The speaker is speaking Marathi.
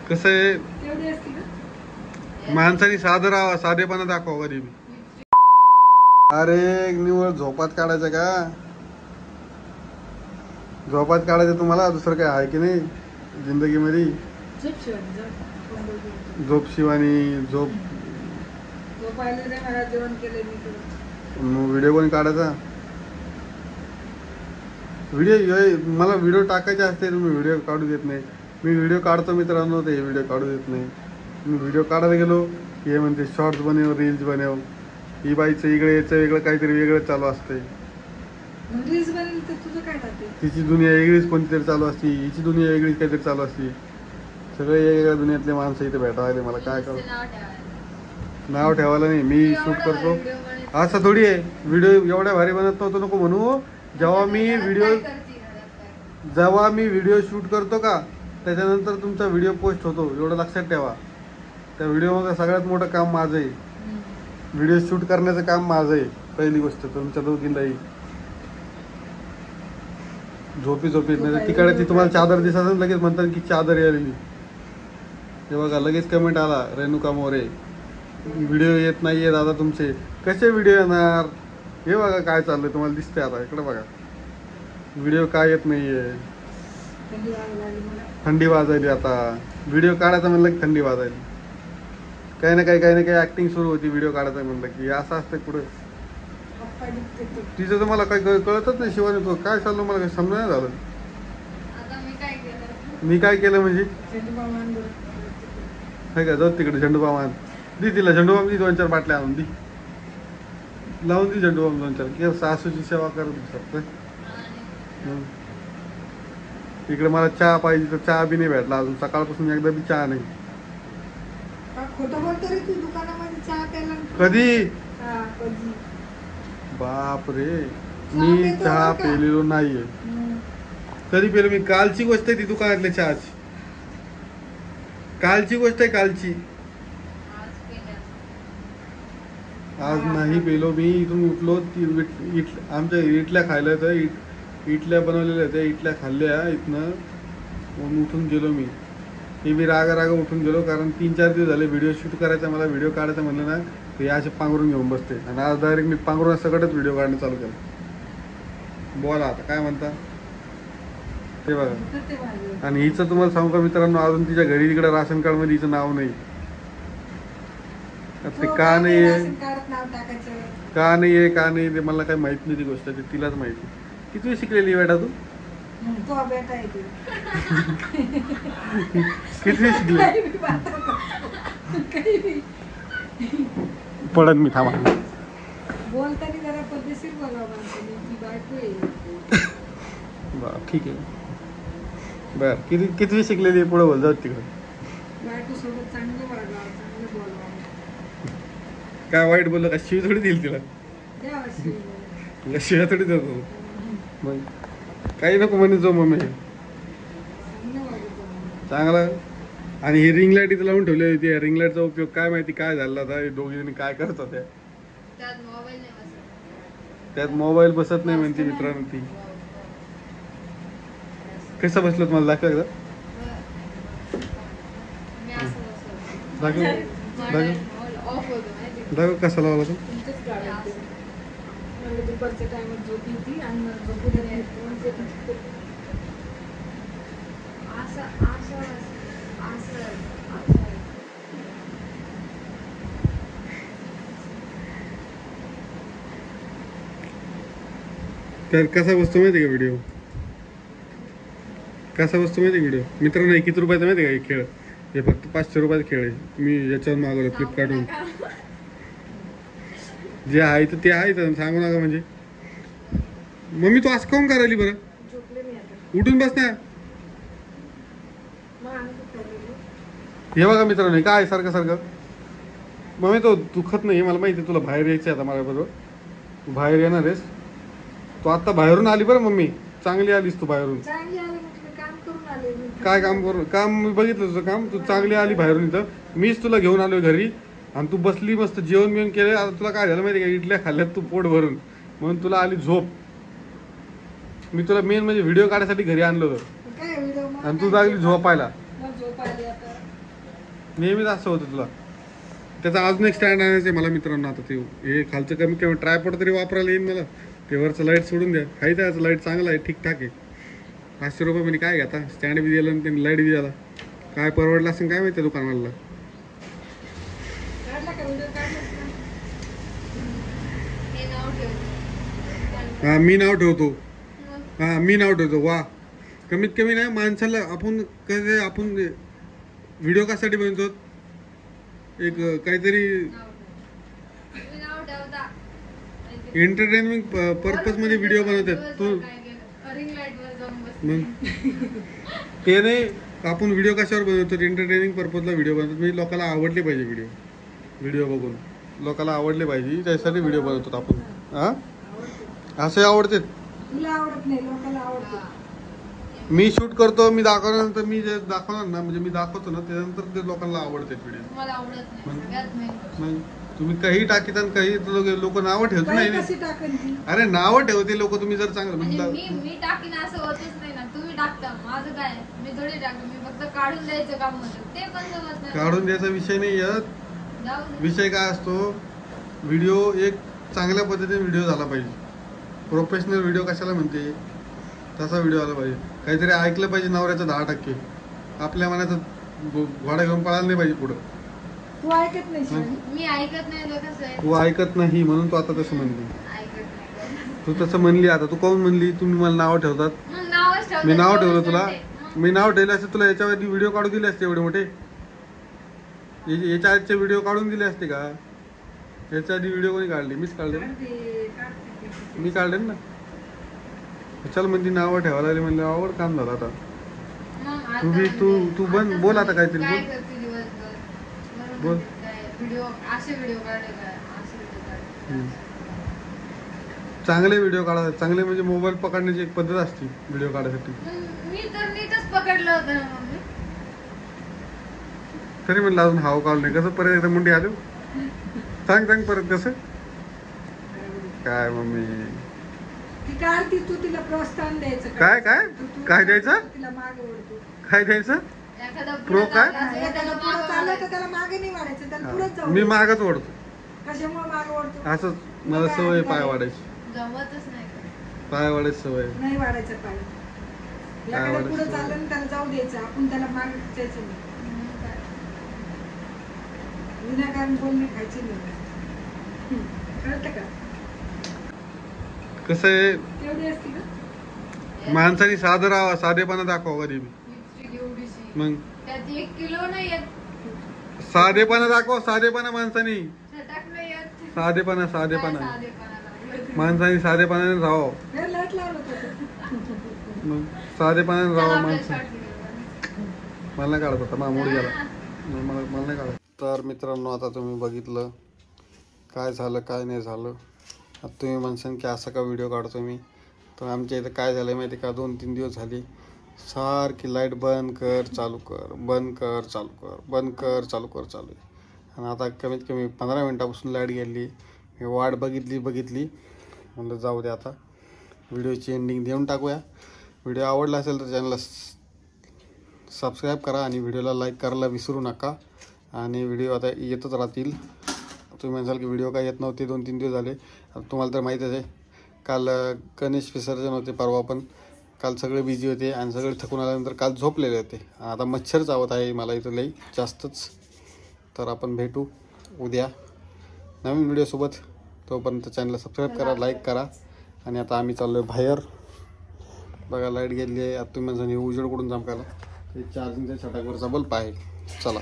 कसं आहे, माणसाने साधं राहावं, साधेपणा दाखवा कधी बी. अरे निवळ झोपात काढायचं का? झोपात काढायचं तुम्हाला, दुसरं काय आहे की नाही जिंदगीमध्ये? झोप शिवानी झोप. व्हिडिओ कोणी काढायचा? व्हिडिओ मला व्हिडिओ टाकायचे असते, तुम्ही व्हिडिओ काढू देत नाही. मी व्हिडिओ काढतो मित्रांनो, ते व्हिडिओ काढू देत नाही. मी व्हिडिओ काढायला गेलो हे म्हणते शॉर्ट्स बनव, रील्स बनव. ही बाईचं इकडे याचं वेगळं काहीतरी वेगळं चालू असते. तिची दुनिया वेगळीच कोणतीतरी चालू असते, हिची दुनिया वेगळीच काहीतरी चालू असते. सगळे वेगवेगळ्या दुनियातले माणसं इथे भेटायला. मला काय करू, नाव ठेवायला नाही. मी शूट करतो असं थोडी आहे. व्हिडिओ एवढ्या भारी बनत नव्हतो नको म्हणू. जेव्हा मी व्हिडिओ शूट करतो का त्याच्यानंतर तुमचा व्हिडिओ पोस्ट होतो, एवढं लक्षात ठेवा. त्या व्हिडिओमध्ये सगळ्यात मोठं काम माझं आहे. व्हिडिओ शूट करण्याचं काम माझं आहे. पहिली गोष्ट तुमच्या दोघींनाही झोपीत नाही. तिकडे ती तुम्हाला चादर दिसत लगेच म्हणतात की चादर आलेली. हे बघा लगेच कमेंट आला, रेणुका मोरे व्हिडिओ येत नाहीये दादा तुमचे. कसे व्हिडिओ येणार? हे बघा काय चाललंय तुम्हाला दिसतंय. आता इकडे बघा व्हिडिओ काय येत नाहीये. थंडी वाजायली. आता व्हिडिओ काढायचा म्हणलं की थंडी वाजायली. काही ना काही ऍक्टिंग सुरू होती व्हिडिओ काढायचं म्हणलं की. असं असतं पुढे तिचं तर मला काही कळतच नाही. शिवानी तो काय चाललं मला काही समजा नाही झालं. मी काय केलं म्हणजे काय का? जाऊ तिकडे झेंडूबाम दी, तिला झेंडूबाम दी, 2-4 बाटल्या आणून दी, लावून दी झेंडूबाम 2-4. सासूची सेवा करत शकतो. इकडे मला चहा पाहिजे तर चहा बी नाही भेटला अजून. सकाळपासून एकदा बी चहा नाही. कधी? बाप रे, मी चहा पेलेलो नाहीये. कधी पेलो मी? कालची गोष्ट आहे ती दुकानातल्या चहाची. कालची गोष्ट आहे, कालची. आज नाही पेलो मी. इथून उठलो, आमच्या इटल्या खायला तर इटल्या बनवलेल्या त्या इटल्या खाल्ल्या इथनं. मग उठून गेलो मी. हे मी रागा उठून गेलो कारण 3-4 दिवस झाले व्हिडिओ शूट करायचा, मला व्हिडिओ काढायचा म्हणलं ना तर या असे पांघरून घेऊन बसते. आणि आज डायरेक्ट मी पांघरून सगळंच व्हिडिओ काढणं चालू केलं. बोला आता काय म्हणता ते बघा. आणि हिचं तुम्हाला सांगू का मित्रांनो, अजून तिच्या घरी तिकडे राशन कार्ड मध्ये हिचं नाव नाही. ते का नाही ते मला काही माहित नाही. ती गोष्ट ती तिलाच माहिती. किती शिकलेली बेटा तू? किती शिकली? पडत मी थांबा. ठीक आहे बर. किती शिकलेली पुढे बोल. जाऊ तिकडे. काय वाईट बोललं का? शिव थोडी देईल तिला. शिव्या थोडी देतो मग. काही नको म्हणे जो मम्मी चांगला. आणि ही रिंग लाईट इथं लावून ठेवली होती. रिंग लाईटचा उपयोग काय माहिती काय झाला होता. दोघी काय करत होत्या. त्यात मोबाईल बसत नाही म्हणते मित्रांनो. ती कसं बसलं तुम्हाला दाखव एकदा. दाखव कसा लावला तो. तर कसा बसतो माहिती का व्हिडिओ? कसा बसतो माहिती व्हिडिओ मित्रांनो? किती रुपयाचा माहिती का हे खेळ? हे फक्त 500 रुपयाचा खेळ आहे. मी याच्यावर मागवलं फ्लिपकार्टवरून. जे आहे तर ते आहे तर सांगू नका. म्हणजे मम्मी तू असं काऊन करायली बरं? उठून बस ना. हे बघा मित्रांनो काय सारखं मम्मी तो दुखत नाही मला माहिती. तुला बाहेर यायचं आता माझ्या बरोबर. तू बाहेर येणार आहेस. तू आता बाहेरून आली बरं मम्मी. चांगली आलीस तू बाहेरून. काय काम करून? काम मी बघितलं तुझं काम. तू चांगली आली बाहेरून. इथं मीच तुला घेऊन आलोय घरी आणि तू बसली मस्त जेवण बिवण केलं. आता तुला काय झालं माहिती का? इडल्या खाल्ल्यात तू पोट भरून म्हणून तुला आली झोप. मी तुला मेन म्हणजे व्हिडिओ काढायसाठी घरी आणलं होतं आणि तू लागली झोपायला. नेहमीच असं होतं तुला. त्याचा अजून एक स्टँड आणायचं मला मित्रांनो. आता ते हे खालचं कमी कमी ट्रायपॉड तरी वापरायला येईल मला. ते वरचं लाईट सोडून द्या. आहे त्याचं लाईट चांगला आहे, ठीकठाक आहे. 500 रुपये म्हणजे काय घेता, स्टँड बी दिलं आणि त्यांनी लाईट बी दिला. काय परवडलं असेल काय माहिती दुकानवाल्याला. हा मी नाव ठेवतो. हा मी नाव ठेवतो. वा, कमीत कमी नाही माणसाला आपण कसं आपण व्हिडिओ कशासाठी बनवतो, एक काहीतरी एंटरटेनमेंट पर्पज मध्ये व्हिडिओ बनवतात. तू मग ते नाही, आपण व्हिडिओ कशावर बनवतो, एंटरटेनिंग पर्पजला व्हिडिओ बनवतो. म्हणजे लोकांना आवडले पाहिजे व्हिडिओ बघून लोकांना आवडले पाहिजे, त्यासाठी व्हिडिओ बनवतो आपण. हा असे आवडते. मी शूट करतो, मी दाखवल्यानंतर मी जे दाखवणार ना, म्हणजे मी दाखवतो ना त्यानंतर ते लोकांना आवडते व्हिडिओ. तुम्ही काही टाकीत आणि काही लोक नावं ठेवत नाही. अरे नावं ठेवते लोक. तुम्ही जर चांगलं मी टाकीन असं होतच नाही ना. तुम्ही टाकता, माझं काय, मी थोडी टाकतो. मी फक्त काढून द्यायचं काम म्हणतो, ते पण जमत नाही. काढून द्यायचा विषय नाही येत. विषय काय असतो, व्हिडिओ एक चांगल्या पद्धतीने व्हिडिओ झाला पाहिजे. प्रोफेशनल व्हिडिओ कशाला म्हणते, तसा व्हिडिओ आला पाहिजे. काहीतरी ऐकलं पाहिजे नवऱ्याचं 10%. आपल्या मनाचं घोडा घेऊन पळायला नाही पाहिजे पुढं. तू ऐकत नाही. मी ऐकत नाही. तू ऐकत नाही म्हणून तू आता तसं म्हणली. तू तसं म्हणली. आता तू काऊन म्हणली, तुम्ही मला नाव ठेवतात. मी नाव ठेवलं तुला. मी नाव ठेवलं असते तुला याच्या आधी व्हिडिओ काढून दिले असते एवढे मोठे. याच्या आधीचे व्हिडिओ काढून दिले असते का? याच्या आधी व्हिडिओ कोणी काढले? मीच काढले. मी काढले ना. चल म्हणजे नावं ठेवायला लागली म्हणजे आवड काम झालं. आता तू बन बोल आता काहीतरी बोल. चांगले व्हिडिओ काढा. चांगले म्हणजे मोबाईल पकडण्याची एक पद्धत असते व्हिडिओ काढायसाठी. मी तर नीटच पकडलं होतं तरी म्हणलं अजून हाव काढलं नाही. कसं परत एकदा मुंडी आलो. सांग परत कसं काय मम्मी. तू तिला प्रोत्साहन द्यायचं. काय काय काय द्यायचं, तिला मागे ओढतो. काय द्यायचं, प्रो काय मी मागच ओढतो. असंच मला सवय पाय वाढायची. पाय वाढायची सवय नाही. वाढायचं पाय पुढे चाललं त्याला जाऊ द्यायचं. आपण त्याला मागे जायचं नाही. विनाकारण बोलणे खायची नाही. कळतं का? कसं आहे, तेवढी असते का माणसाने साधेपणा दाखवा कधी बी. मग त्यात 1 किलो नाही येत. साधेपणा दाखवा. साधेपणा माणसाने. साधेपणा माणसाने साधेपणाने राहावं. मग साधेपणाने राहावं माणसाने. मला नाही काढत होता मामूड गेला. मला नाही काढत. तर मित्रांनो आता तुम्ही बघितलं काय झालं काय नाही झालं. आता तुम्ही म्हणसान की असा का व्हिडिओ काढतो मी. तर आमच्या इथं काय झालं माहिती का, 2-3 दिवस झाली सारखी लाईट बंद कर चालू कर, बंद कर चालू कर, बंद कर चालू कर चालू आहे. आणि आता कमीत कमी 15 मिनटापासून लाईट गेली. मी वाट बघितली म्हणलं जाऊ दे आता व्हिडिओची एंडिंग देऊन टाकूया. व्हिडिओ आवडला असेल तर चॅनलला सबस्क्राईब करा आणि व्हिडिओला लाईक करायला विसरू नका. आणि व्हिडिओ आता येतच राहतील. तुम्ही म्हणाल की व्हिडिओ काय येत नव्हते 2-3 दिवस झाले. तुम्हाला तर माहीतच आहे, काल गणेश विसर्जन होते परवा, पण काल सगळे बिझी होते आणि सगळे थकून आल्यानंतर काल झोपलेले होते. आता मच्छर चावत आहे मला इथं लई जास्तच. तर आपण भेटू उद्या नवीन व्हिडिओसोबत. तोपर्यंत चॅनलला सबस्क्राईब करा, लाईक करा. आणि आता आम्ही चाललो आहे बाहेर. बघा लाईट गेली आहे. आता तुम्ही माझं उजेड कडून चमकायला ते चार्जिंगच्या छटाकवरचा बल्ब आहे. चला.